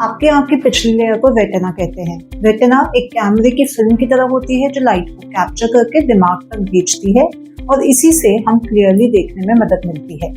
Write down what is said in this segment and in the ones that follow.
आपके आंख की पिछली लेयर को रेटिना कहते हैं। रेटिना एक कैमरे की फिल्म की तरह होती है जो लाइट को कैप्चर करके दिमाग तक भेजती है और इसी से हम क्लियरली देखने में मदद मिलती है।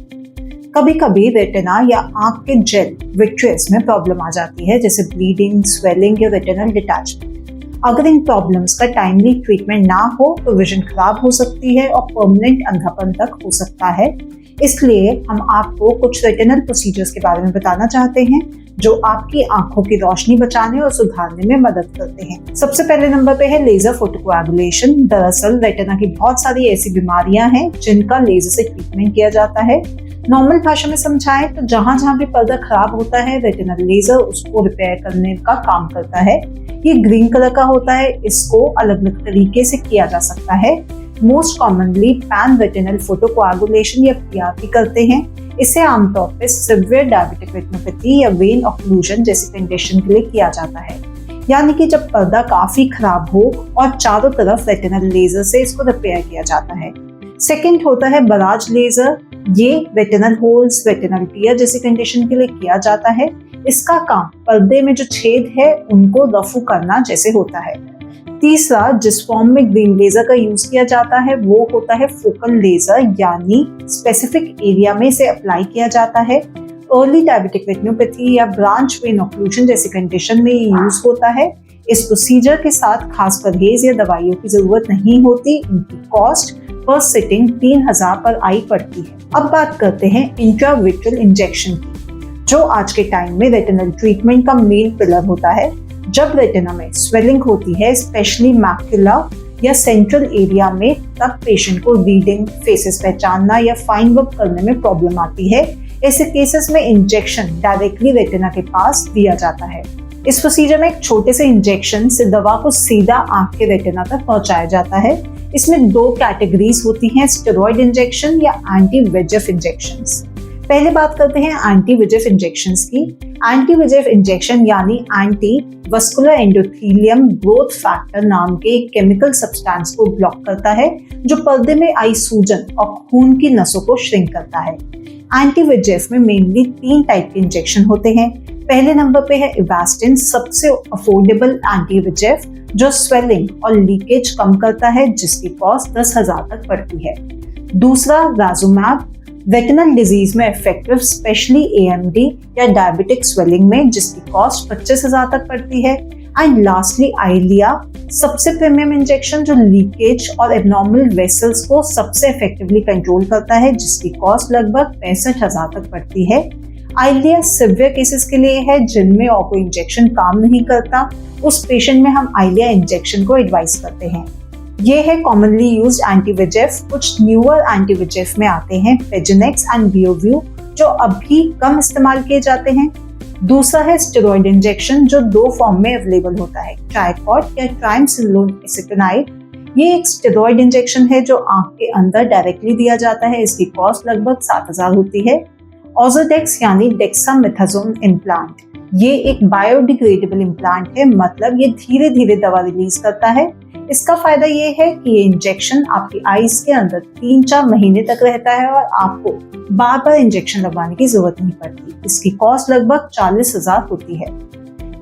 कभी कभी रेटिना या आंख के जेल विट्रियस में प्रॉब्लम आ जाती है, जैसे ब्लीडिंग, स्वेलिंग या रेटिनल डिटैचमेंट। अगर इन प्रॉब्लम्स का टाइमली ट्रीटमेंट ना हो तो विजन खराब हो सकती है और परमानेंट अंधापन तक हो सकता है। इसलिए हम आपको कुछ रेटिनल प्रोसीजर्स के बारे में बताना चाहते हैं जो आपकी आंखों की रोशनी बचाने और सुधारने में मदद करते हैं। सबसे पहले नंबर पे है लेजर फोटोकोएगुलेशन। दरअसल रेटिना की बहुत सारी ऐसी बीमारियां हैं जिनका लेजर से ट्रीटमेंट किया जाता है। नॉर्मल भाषा में समझाएं तो जहां जहां भी पर्दा खराब होता है रेटिनल लेजर उसको रिपेयर करने का काम करता है। ये ग्रीन कलर का होता है, इसको अलग अलग तरीके से किया जा सकता है। मोस्ट कॉमनली पैन रेटिनल फोटोकोएगुलेशन या पीआरपी करते हैं। इसे आमतौर पर सिवियर डायबिटिक रेटिनोपैथी या वेन ऑक्लूजन जैसी कंडीशन के लिए किया जाता है, यानी कि जब पर्दा काफी खराब हो और चारों तरफ रेटिनल लेजर से इसको रिपेयर किया जाता है। सेकंड होता है बराज लेजर। ये रेटिनल होल्स, रेटिनल टियर जैसी कंडीशन के लिए किया जाता है। इसका काम पर्दे में जो छेद है उनको रफू करना जैसे होता है। तीसरा, जिस फॉर्म में ग्रीन लेजर का यूज किया जाता है वो होता है फोकल लेजर, यानी स्पेसिफिक एरिया में इसे अप्लाई किया जाता है। अर्ली डायबिटिक रेटिनोपैथी या ब्रांच वेन ऑक्लूजन जैसी कंडीशन में ये यूज होता है। इस प्रोसीजर के साथ खास परहेज या दवाइयों की जरूरत नहीं होती। इनकी कॉस्ट पर सिटिंग 3000 पर आई पड़ती है। अब बात करते हैं इंट्राविट्रियल इंजेक्शन की, जो आज के टाइम में रेटिनल ट्रीटमेंट का मेन पिलर होता है। जब रेटिना में स्वेलिंग होती है, स्पेशली मैक्युला या सेंट्रल एरिया में, तब पेशेंट को रीडिंग, फेसेस पहचानना या फाइन वर्क करने में प्रॉब्लम आती है। ऐसे केसेस में इंजेक्शन डायरेक्टली रेटिना के पास दिया जाता है। इस प्रोसीजर में एक छोटे से इंजेक्शन से दवा को सीधा आंख के रेटिना तक पहुंचाया जाता है। इसमें दो कैटेगरीज होती हैं, स्टेरॉइड इंजेक्शन या एंटी VEGF इंजेक्शंस। पहले बात करते हैं एंटी VEGF इंजेक्शंस की। एंटी VEGF इंजेक्शन यानी anti vascular endothelium growth factor नाम के एक केमिकल सब्सटेंस को ब्लॉक करता है जो पर्दे में आई सूजन और खून की नसों को श्रिंक करता है। एंटी VEGF में मेनली 3 टाइप के इंजेक्शन होते हैं। पहले नंबर पे है इवास्टिन, सबसे अफोर्डेबल एंटी VEGF जो स्वेलिंग और लीकेज कम करता है, जिसकी कॉस्ट 10,000 तक पड़ती है। दूसरा राजुमैब, रेटिनल डिजीज में इफेक्टिव, स्पेशली AMD या डायबिटिक स्वेलिंग में, जिसकी कॉस्ट 25,000 तक पड़ती है। एंड लास्टली आइलिया, सबसे प्रीमियम इंजेक्शन जो लीकेज और एबनॉर्मल वेसल्स को सबसे इफेक्टिवली कंट्रोल करता है, जिसकी कॉस्ट लगभग 65,000 तक पड़ती है। आइलिया सिवियर केसेस के लिए है जिनमें और कोई इंजेक्शन काम नहीं करता। उस पेशेंट में हम आइलिया इंजेक्शन को एडवाइस करते हैं। ये है कॉमनली यूज्ड एंटी VEGF। कुछ न्यूअर एंटी VEGF में आते हैं पेजिनेक्स एंड बियोव्यू, जो अभी कम इस्तेमाल किए जाते हैं। दूसरा है स्टेरॉइड इंजेक्शन, जो 2 फॉर्म में अवेलेबल होता है, ट्राइकॉट या ट्राइमसिनोलोन एसिटोनाइड। ये एक स्टेरॉइड इंजेक्शन है जो आंख के अंदर डायरेक्टली दिया जाता है। इसकी कॉस्ट लगभग 7,000 होती है। ऑजोडेक्स यानी डेक्सामेथासोन इम्प्लांट, ये एक बायोडिग्रेडेबल इम्प्लांट है, मतलब ये धीरे धीरे दवा रिलीज करता है। इसका फायदा ये है कि ये इंजेक्शन आपकी आईज के अंदर 3-4 महीने तक रहता है और आपको बार बार इंजेक्शन लगवाने की जरूरत नहीं पड़ती। इसकी कॉस्ट लगभग 40,000 होती है।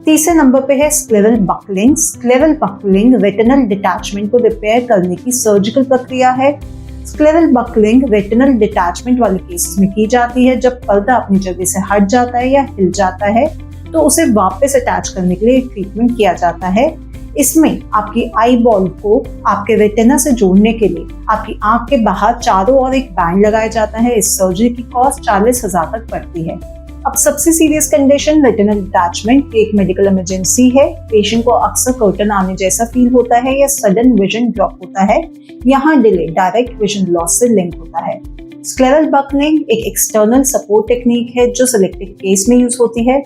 तीसरे नंबर पे है scleral buckling. Scleral buckling retinal detachment को रिपेयर करने की सर्जिकल प्रक्रिया है। स्क्लेरल बकलिंग रेटिनल डिटैचमेंट वाले केसेस में की जाती है जब पर्दा अपनी जगह से हट जाता है या हिल जाता है, तो उसे वापस अटैच करने के लिए ट्रीटमेंट किया जाता है। इसमें आपकी आई बॉल को आपके रेटिना से जोड़ने के लिए आपकी आंख के बाहर चारों ओर एक बैंड लगाया जाता है। इस सर्जरी की कॉस्ट 40,000 तक पड़ती है। अब सबसे सीरियस कंडीशन रेटिनल डिटैचमेंट एक मेडिकल इमरजेंसी है। पेशेंट को अक्सर कर्टन आने जैसा फील होता है या सडन विजन ड्रॉप होता है। यहाँ डिले डायरेक्ट विजन लॉस से लिंक होता है। स्क्लेरल बकलिंग एक एक्सटर्नल सपोर्ट टेक्निक है जो सिलेक्टेड केस में यूज होती है,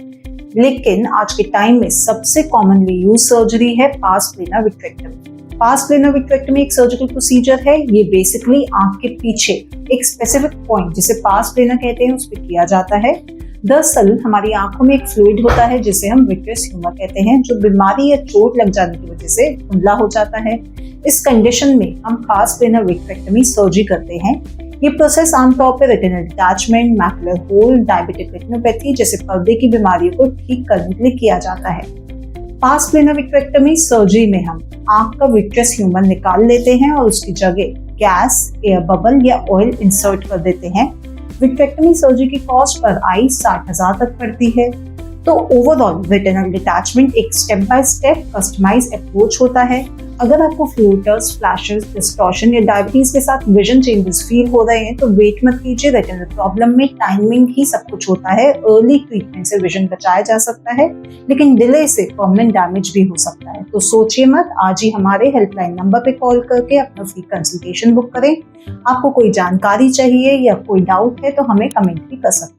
लेकिन आज के टाइम में सबसे कॉमनली यूज सर्जरी है पास प्लेनर विट्रेक्टमी। पास प्लेनर विट्रेक्टमी एक सर्जिकल प्रोसीजर है। ये बेसिकली आंख के पीछे एक स्पेसिफिक पॉइंट जिसे पास प्लेनर कहते हैं उस पर किया जाता है। दरअसल हमारी आंखों में एक फ्लूइड होता है जिसे हम विट्रियस ह्यूमर कहते हैं, जो बीमारी या चोट लग जाने की वजह से धुंधला हो जाता है। इस कंडीशन में हम पास प्लेनर विट्रेक्टमी सर्जरी करते हैं। ये प्रोसेस आमतौर पर retinal detachment, macular hole, diabetic retinopathy जैसे पर्दे की बीमारियों को ठीक करने के लिए किया जाता है। पास प्लेनर विट्रेक्टमी सर्जरी में हम आंख का विट्रियस ह्यूमर निकाल लेते हैं और उसकी जगह गैस, एयर बबल या ऑयल इंसर्ट कर देते हैं। विट्रेक्टमी सर्जरी की कॉस्ट पर आई 60,000 तक पड़ती है। तो ओवरऑल रेटिनल डिटैचमेंट एक step by step customise approach होता है। अगर आपको फ्लूटर्स, फ्लैशेस, डिस्टॉर्शन या डायबिटीज के साथ विजन चेंजेस फील हो रहे हैं तो वेट मत कीजिए। रेटिनल प्रॉब्लम में टाइमिंग ही सब कुछ होता है। अर्ली ट्रीटमेंट से विजन बचाया जा सकता है, लेकिन डिले से परमानेंट डैमेज भी हो सकता है। तो सोचिए मत, आज ही हमारे हेल्पलाइन नंबर पे कॉल करके अपना फ्री कंसल्टेशन बुक करें। आपको कोई जानकारी चाहिए या कोई डाउट है तो हमें कमेंट भी कर सकते हैं।